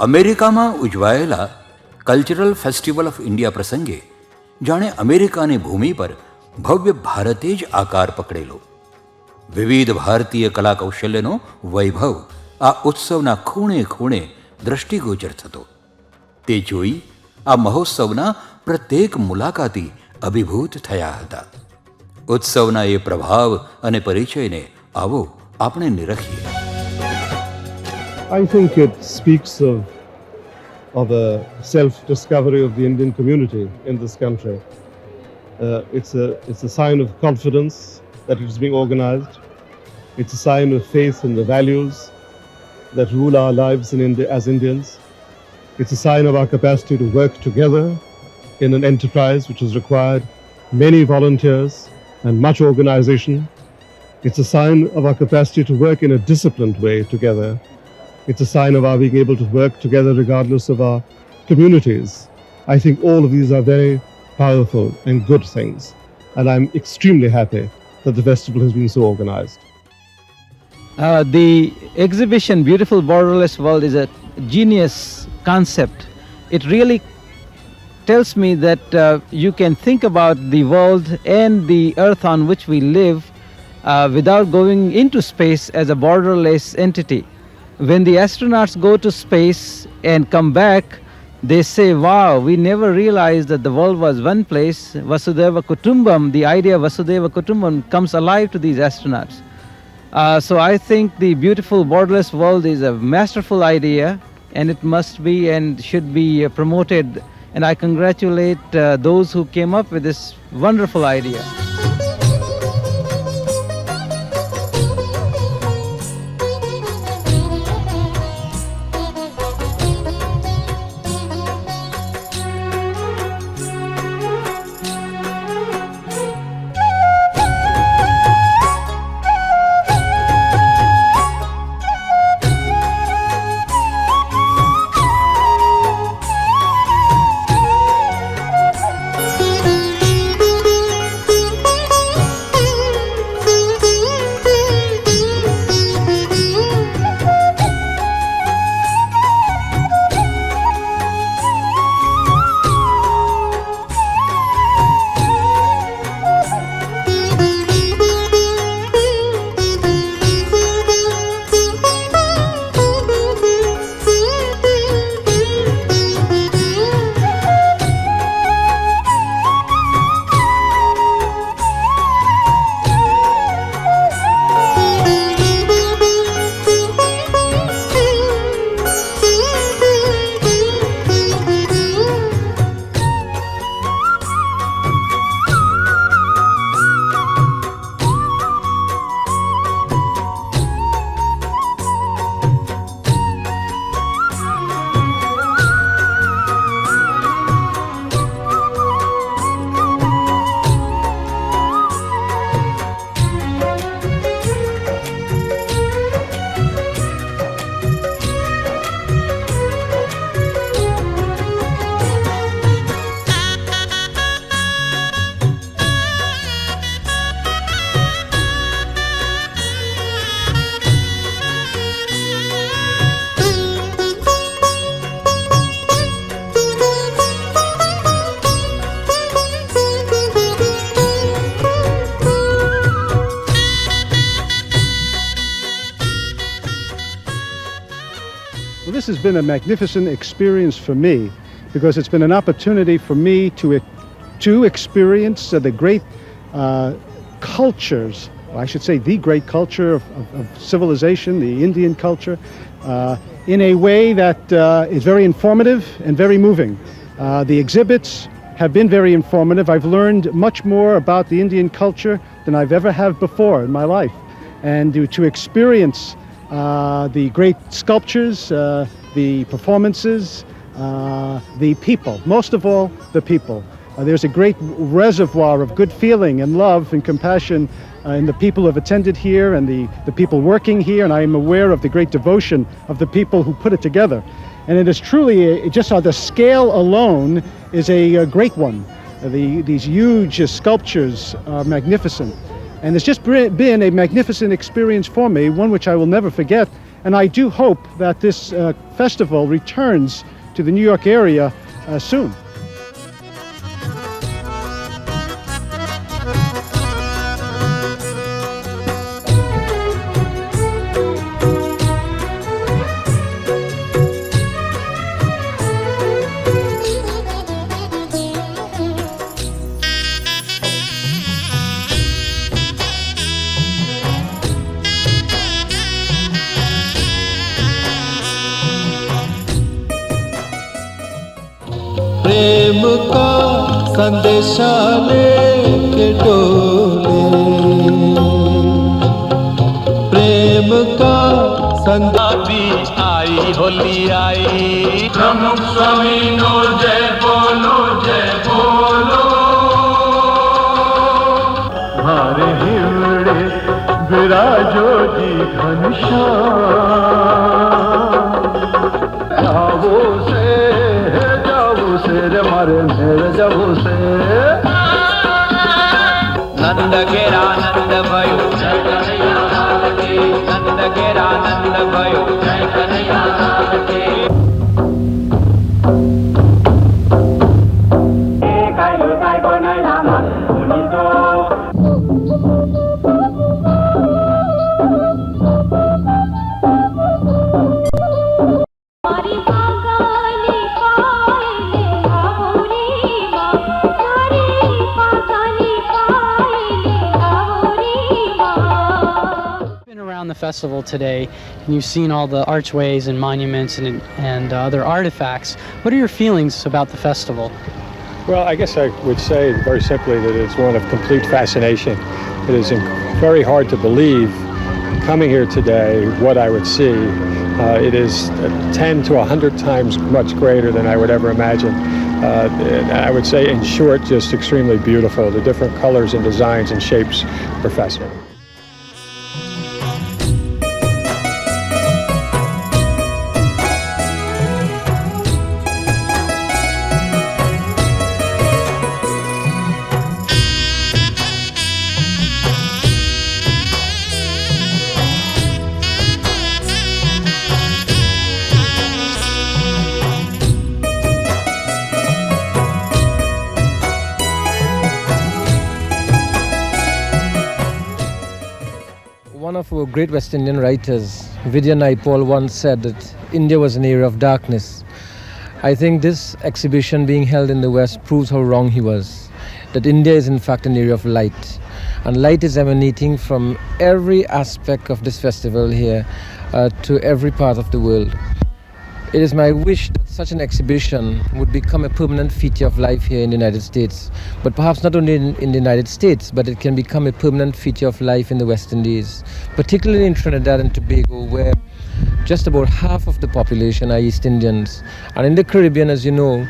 અમેરિકામાં ઉજવાયેલા cultural festival of India પ્રસંગે જાણે અમેરિકાની ભૂમિ પર ભવ્ય ભારતે જ આકાર પકડેલો. વિવિધ ભારતીય કલા કૌશલ્યનો વૈભવ આ ઉત્સવના ખૂણે ખૂણે દ્રષ્ટિગોચર થતો. તે જોઈ આ મહોત્સવના પ્રત્યેક મુલાકાતી અભિભૂત થયા હતા. ઉત્સવના એ પ્રભાવ અને પરિચયને આવો આપણે નિરખીએ. I think it speaks of a self-discovery of the Indian community in this country. It's a sign of confidence that it is being organized. It's a sign of faith in the values that rule our lives in India as Indians. It's a sign of our capacity to work together in an enterprise which has required many volunteers and much organization. It's a sign of our capacity to work in a disciplined way together. It's a sign of our being able to work together regardless of our communities. I think all of these are very powerful and good things. And I'm extremely happy that the festival has been so organized. The exhibition Beautiful Borderless World is a genius concept. It really tells me that you can think about the world and the earth on which we live without going into space as a borderless entity. When the astronauts go to space and come back, they say, wow, we never realized that the world was one place. Vasudhaiva Kutumbam, the idea of Vasudhaiva Kutumbam comes alive to these astronauts. So I think the Beautiful Borderless World is a masterful idea, and it must be and should be promoted. And I congratulate those who came up with this wonderful idea. This has been a magnificent experience for me because it's been an opportunity for me to experience the great cultures, or I should say the great culture of civilization, the Indian culture, in a way that is very informative and very moving. The exhibits have been very informative. I've learned much more about the Indian culture than I've ever have before in my life. And to experience the great sculptures, the performances, the people, most of all the people. There's a great reservoir of good feeling and love and compassion in the people who have attended here and the people working here, and I am aware of the great devotion of the people who put it together. And it is truly, just on the scale alone, is a great one. These huge sculptures are magnificent. And it's just been a magnificent experience for me, one which I will never forget. And I do hope that this festival returns to the New York area soon. प्रेम का संदेशा लेके डोले, प्रेम का संदेश आई होली आई। प्रमुख स्वामी no जय बोलो जय बोलो। हमारे हिवड़े विराजो जी घनश्याम, जाओ से रे मारे मेरे जाओ से। नंद गेरा नंद भयो जय कन्हैया लाल की, नंद गेरा नंद भयो जय कन्हैया लाल की। कायो काय बनाय रामा उनी तो the festival today, and you've seen all the archways and monuments and other artifacts. What are your feelings about the festival? Well, I guess I would say very simply that it's one of complete fascination. It is very hard to believe, coming here today, what I would see. It is 10 to 100 times much greater than I would ever imagine. I would say, in short, just extremely beautiful. The different colors and designs and shapes are fascinating. One of our great West Indian writers, Vidya Naipaul, once said that India was an era of darkness. I think this exhibition being held in the West proves how wrong he was, that India is in fact an area of light. And light is emanating from every aspect of this festival here to every part of the world. It is my wish that such an exhibition would become a permanent feature of life here in the United States. But perhaps not only in the United States, but it can become a permanent feature of life in the West Indies, particularly in Trinidad and Tobago, where just about half of the population are East Indians. And in the Caribbean, as you know,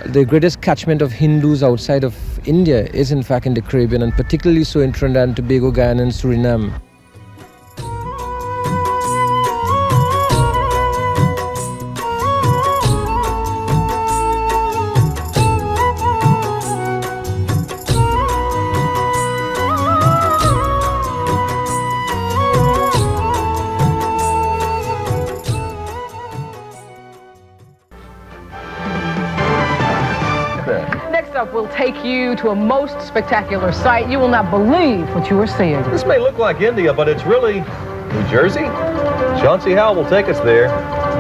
the greatest catchment of Hindus outside of India is in fact in the Caribbean, and particularly so in Trinidad and Tobago, Guyana and Suriname. Next up, we'll take you to a most spectacular sight. You will not believe what you are seeing. This may look like India, but it's really New Jersey. Chauncey Howell will take us there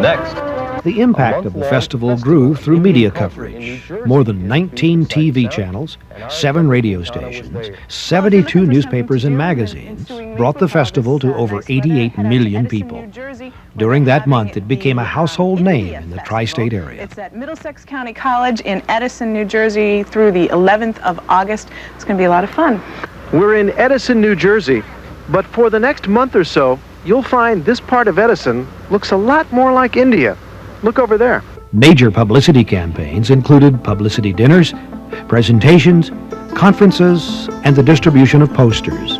next. The impact of the festival grew through media coverage. More than 19 TV channels, 7 radio stations, 72 newspapers and magazines brought the festival to over 88 million people. During that month, it became a household name in the tri-state area. It's at Middlesex County College in Edison, New Jersey through the 11th of August. It's going to be a lot of fun. We're in Edison, New Jersey, but for the next month or so, you'll find this part of Edison looks a lot more like India. Look over there. Major publicity campaigns included publicity dinners, presentations, conferences, and the distribution of posters.